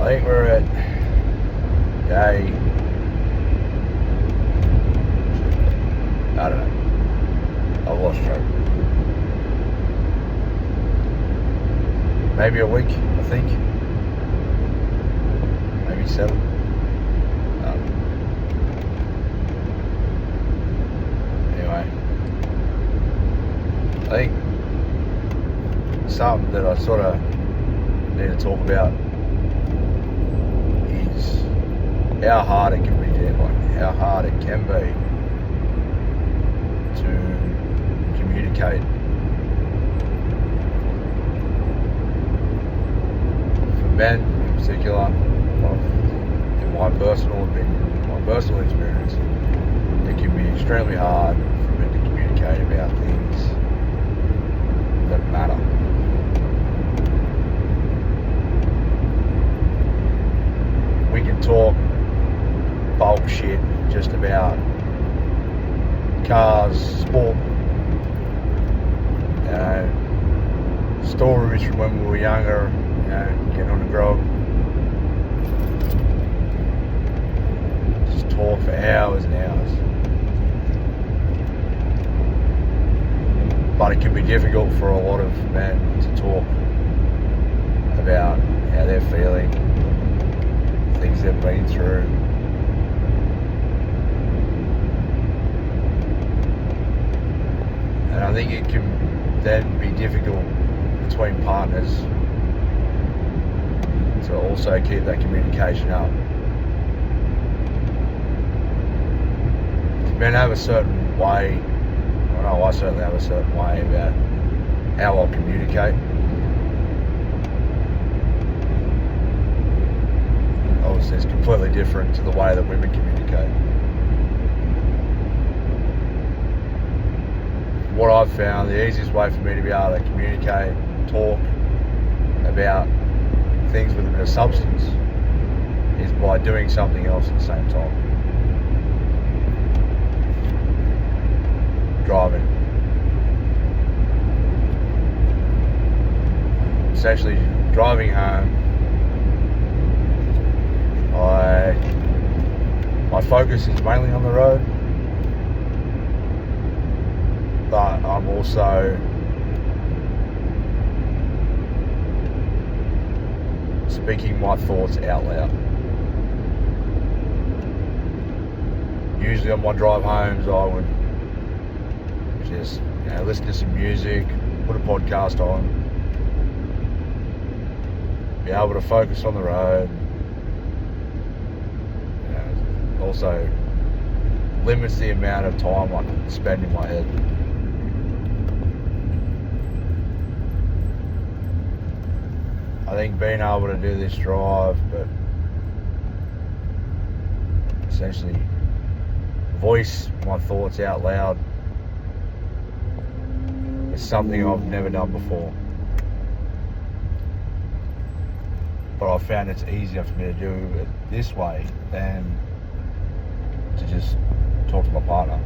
I think we're at day, I don't know, I've lost track. Maybe a week, I think. Maybe 7. Anyway, I think something that I sort of need to talk about is how hard it can be, how hard it can be to communicate. For men in particular, in my personal opinion, my personal experience, it can be extremely hard for men to communicate about things that matter. We can talk bulk shit just about cars, sport, stories from when we were younger, getting on the grog. Just talk for hours and hours. But it can be difficult for a lot of men to talk about how they're feeling, things they've been through. And I think it can then be difficult between partners to also keep that communication up. Men have a certain way, I know I certainly have a certain way about how I'll communicate. Obviously it's completely different to the way that women communicate. What I've found, the easiest way for me to be able to communicate, talk about things with a bit of substance is by doing something else at the same time. Driving. Essentially driving home, my focus is mainly on the road, but I'm also speaking my thoughts out loud. Usually on my drive homes I would just listen to some music, put a podcast on, be able to focus on the road. Also limits the amount of time I can spend in my head. I think being able to do this drive, but essentially voice my thoughts out loud, is something I've never done before. But I found it's easier for me to do it this way than to just talk to my partner.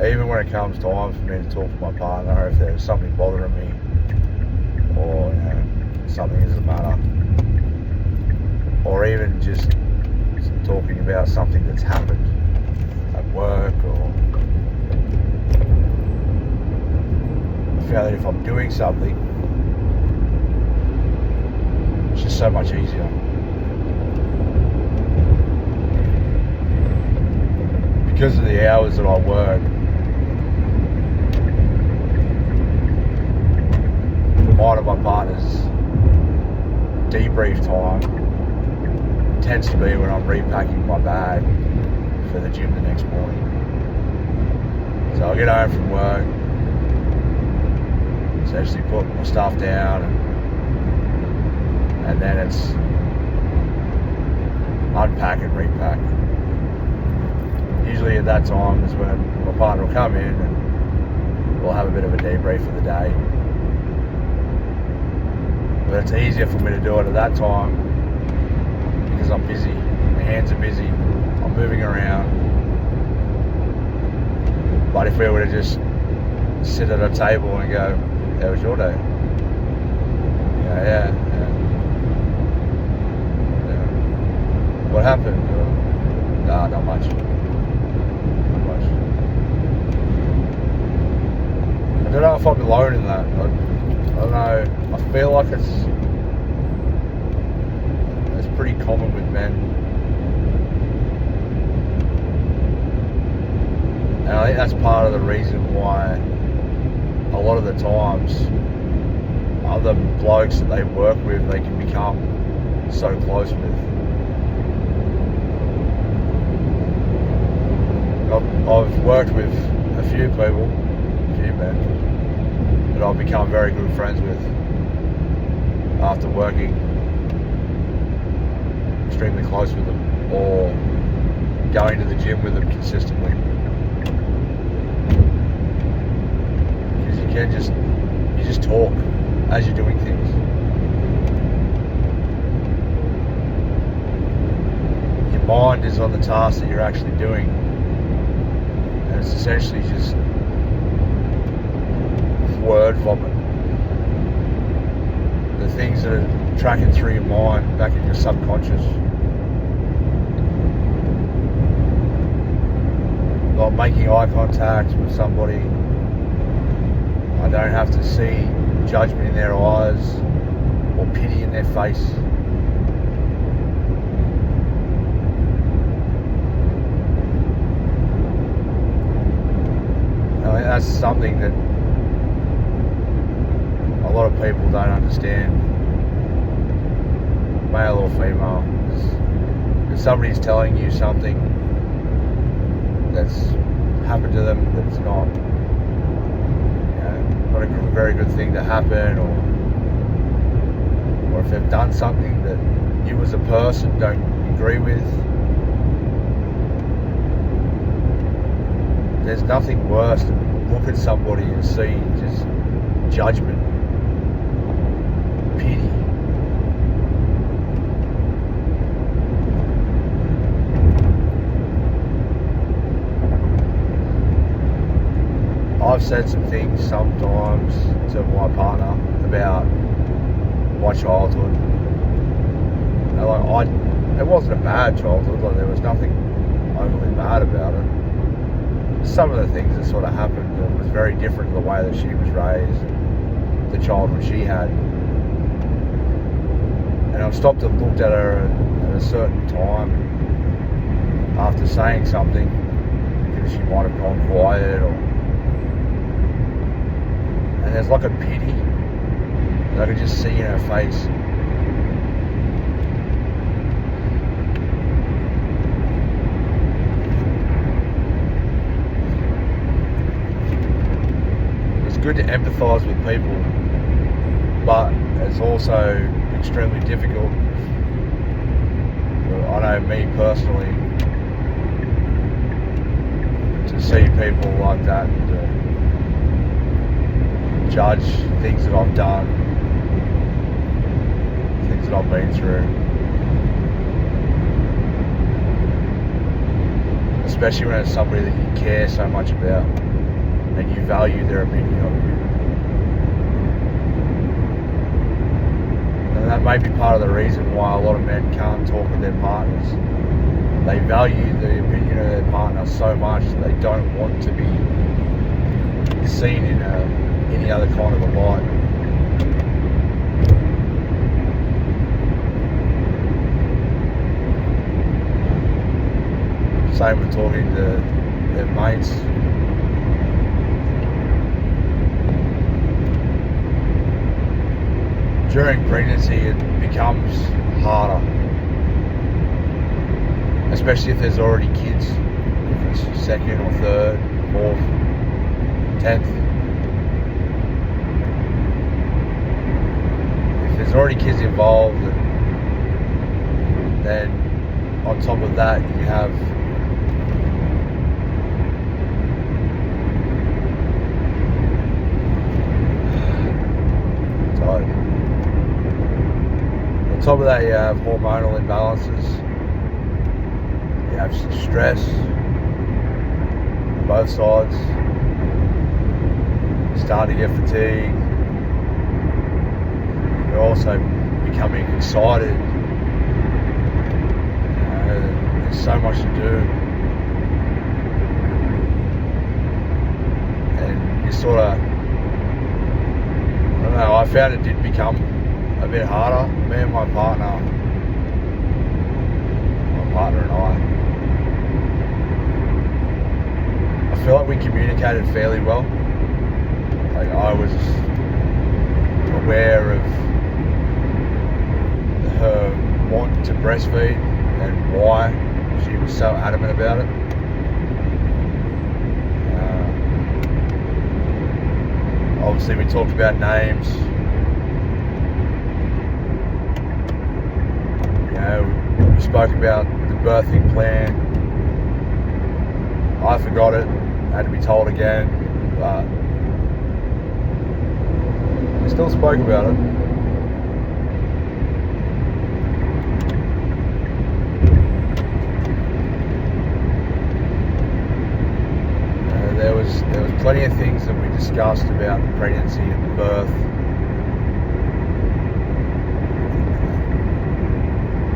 Even when it comes time for me to talk to my partner, if there's something bothering me or something doesn't matter, or even just talking about something that's happened at work, or I found that if I'm doing something, it's just so much easier. Because of the hours that I work, mine and my partner's debrief time tends to be when I'm repacking my bag for the gym the next morning. So I get home from work, essentially put my stuff down, and then it's unpack and repack. Usually at that time is when my partner will come in and we'll have a bit of a debrief of the day. But it's easier for me to do it at that time because I'm busy, my hands are busy, I'm moving around. But if we were to just sit at a table and go, How was your day? Yeah. What happened? Nah, not much. I don't know if I'm alone in that. I don't know. I feel like it's pretty common with men. And I think that's part of the reason why a lot of the times other blokes that they work with, they can become so close with. I've worked with a few people, a few men, that I've become very good friends with after working extremely close with them, or going to the gym with them consistently. Because you just talk as you're doing things. Your mind is on the task that you're actually doing, and it's essentially just word vomit. The things that are tracking through your mind, back in your subconscious. Like making eye contact with somebody. I don't have to see judgment in their eyes or pity in their face. I mean, that's something that a lot of people don't understand, male or female. If somebody's telling you something that's happened to them that's not a very good thing to happen, or if they've done something that you as a person don't agree with, there's nothing worse than look at somebody and see just judgment, pity. I've said some things sometimes to my partner about my childhood. It wasn't a bad childhood, like there was nothing overly bad about it. Some of the things that sort of happened, it was very different to the way that she was raised, the childhood she had. And I've stopped and looked at her at a certain time after saying something, because she might have gone quiet, and there's like a pity that I could just see in her face. It's good to empathise with people, but it's also extremely difficult. I know me personally, to see people like that, judge things that I've done, things that I've been through, especially when it's somebody that you care so much about and you value their opinion of you. And that may be part of the reason why a lot of men can't talk with their partners. They value the opinion of their partner so much that they don't want to be seen in any other kind of a light. Same with talking to their mates. During pregnancy, it becomes harder, especially if there's already kids, if it's second or third, fourth, 10th. There's already kids involved, and then on top of that you have hormonal imbalances, you have stress on both sides, you start to get fatigued, we're also becoming excited. There's so much to do, and you sort of, I don't know, I found it did become a bit harder. Me and my partner and I feel like we communicated fairly well. Like, I was aware of her want to breastfeed and why she was so adamant about it. Obviously, we talked about names. We spoke about the birthing plan. I forgot it, had to be told again, but we still spoke about it. There was plenty of things that we discussed about the pregnancy and the birth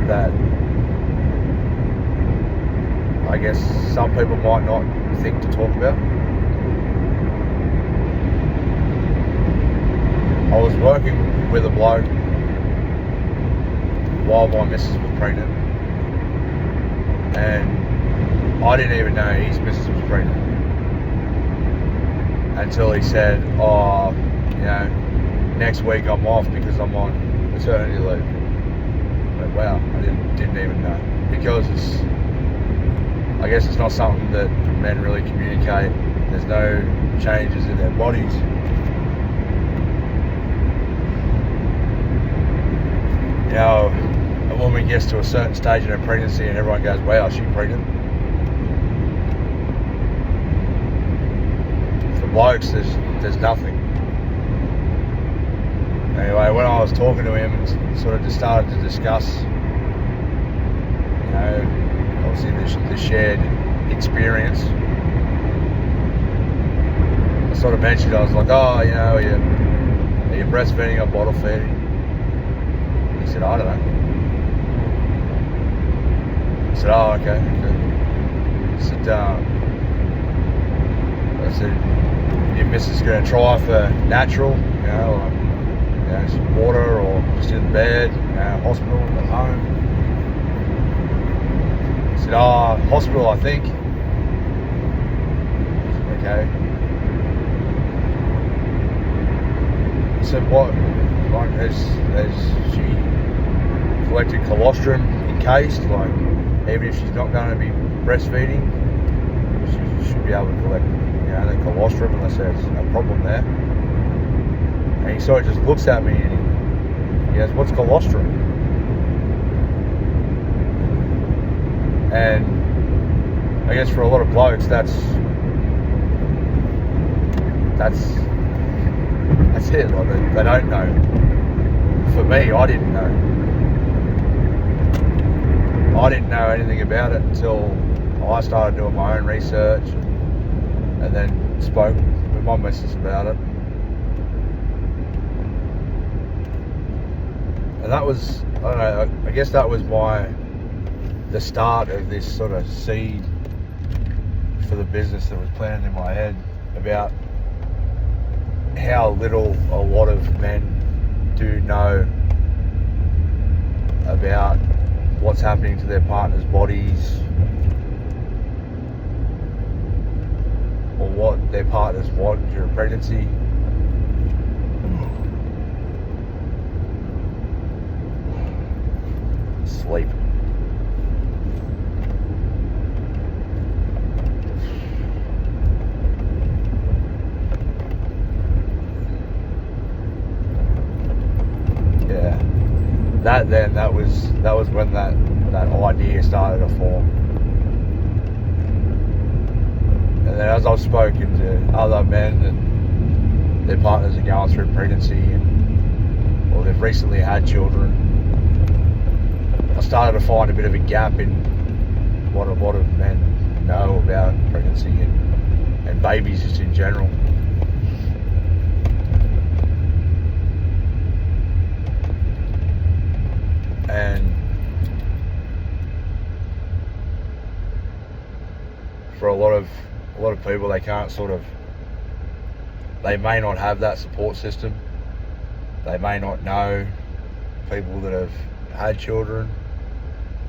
that I guess some people might not think to talk about. I was working with a bloke while my missus was pregnant, and I didn't even know his missus was pregnant until he said, oh, next week I'm off because I'm on maternity leave. But wow, I didn't even know, because I guess it's not something that men really communicate. There's no changes in their bodies. A woman gets to a certain stage in her pregnancy and everyone goes, wow, is she pregnant? For blokes, there's nothing. Anyway, when I was talking to him and sort of just started to discuss, obviously the shared experience, I sort of mentioned, I was like, are you breastfeeding or bottle feeding? He said, I don't know. I said, oh, okay. I said, your missus is going to try for natural, some water or just in bed, hospital, at home. I said, hospital, I think. I said, okay. I said, what? Like, has she collected colostrum encased? Like, even if she's not going to be breastfeeding, she should be able to collect, the colostrum unless there's a problem there. And he sort of just looks at me and he goes, what's colostrum? And I guess for a lot of blokes, that's it. Like, they don't know. For me, I didn't know. I didn't know anything about it until I started doing my own research and then spoke with my missus about it. And that was, I don't know, I guess that was the start of this sort of seed for the business that was planted in my head about how little a lot of men do know about what's happening to their partners' bodies or what their partners want during pregnancy. Sleep. That was when that idea started to form. And then as I've spoken to other men and their partners are going through pregnancy or they've recently had children, I started to find a bit of a gap in what a lot of men know about pregnancy and babies just in general. And for a lot of people, they can't they may not have that support system. They may not know people that have had children.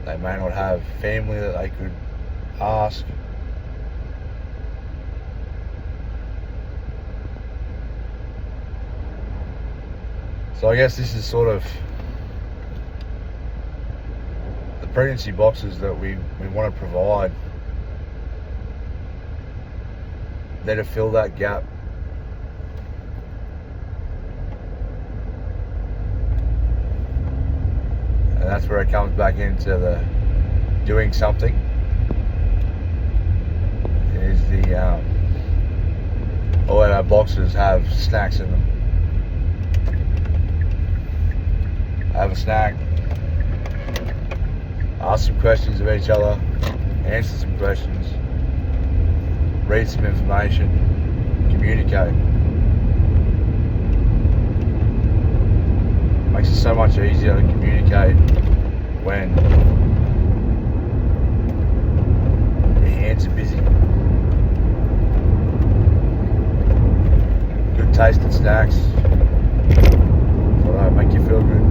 They may not have family that they could ask. So I guess this is sort of the pregnancy boxes that we want to provide. There to fill that gap. And that's where it comes back into the doing something. Is all of our boxes have snacks in them. Have a snack, ask some questions of each other, answer some questions, read some information, communicate. Makes it so much easier to communicate when your hands are busy. Good tasting snacks, so that'll make you feel good.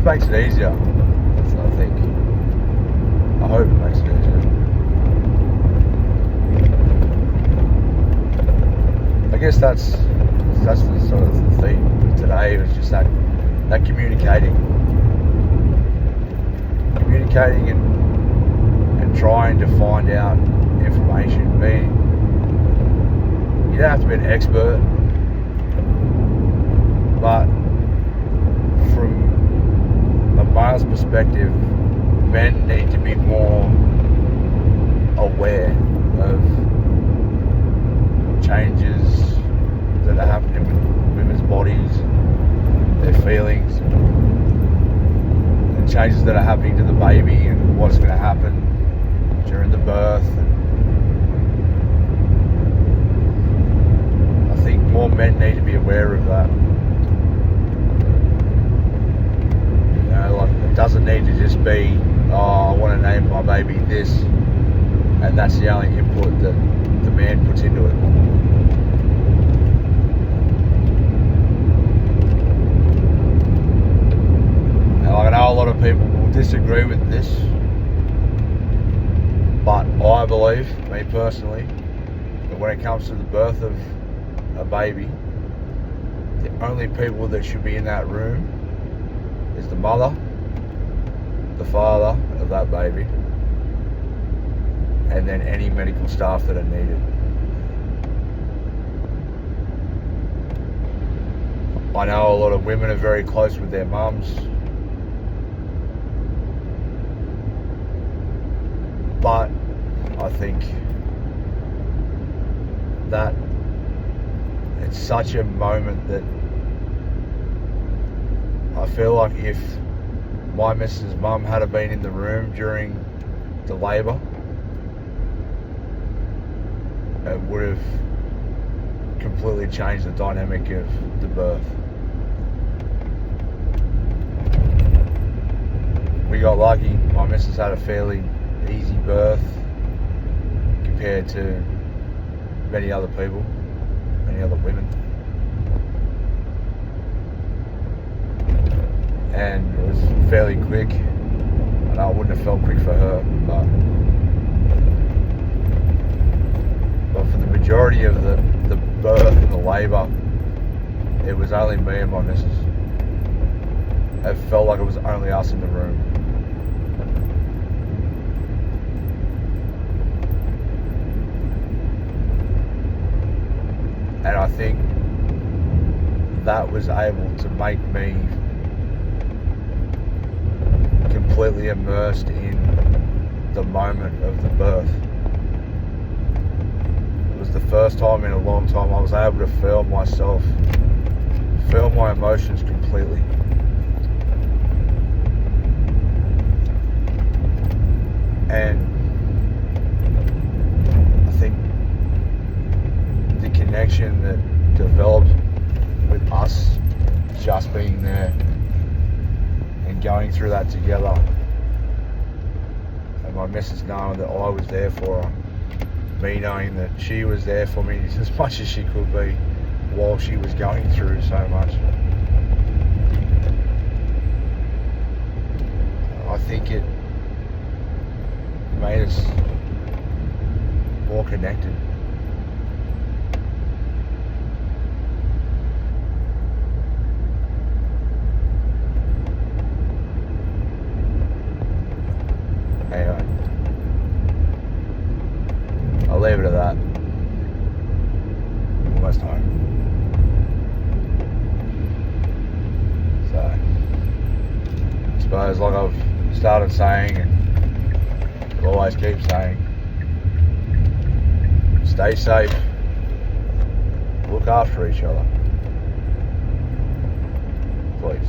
Makes it easier. So I hope it makes it easier. I guess that's the sort of the theme today. Was just that communicating and trying to find out information. You don't have to be an expert, but from a male's perspective, men need to be more aware of changes that are happening with women's bodies, their feelings, and changes that are happening to the baby and what's going to happen during the birth. I think more men need to be aware of that. It doesn't need to just be, I want to name my baby this, and that's the only input that the man puts into it. Now, I know a lot of people will disagree with this, but I believe, me personally, that when it comes to the birth of a baby, the only people that should be in that room is the mother, the father of that baby, and then any medical staff that are needed. I know a lot of women are very close with their mums, but I think that it's such a moment that I feel like if my missus' mum had been in the room during the labour, it would have completely changed the dynamic of the birth. We got lucky. My missus had a fairly easy birth compared to many other people, many other women. And it was fairly quick. I know it wouldn't have felt quick for her, but for the majority of the birth and the labour, it was only me and my missus. It felt like it was only us in the room. And I think that was able to make me completely immersed in the moment of the birth. It was the first time in a long time I was able to feel myself, feel my emotions completely. And I think going through that together, and my missus knowing that I was there for her, me knowing that she was there for me as much as she could be while she was going through so much. I think it made us more connected. Anyway, I'll leave it at that. Almost home. So, I suppose, like I've started saying and I'll always keep saying, stay safe, look after each other, please.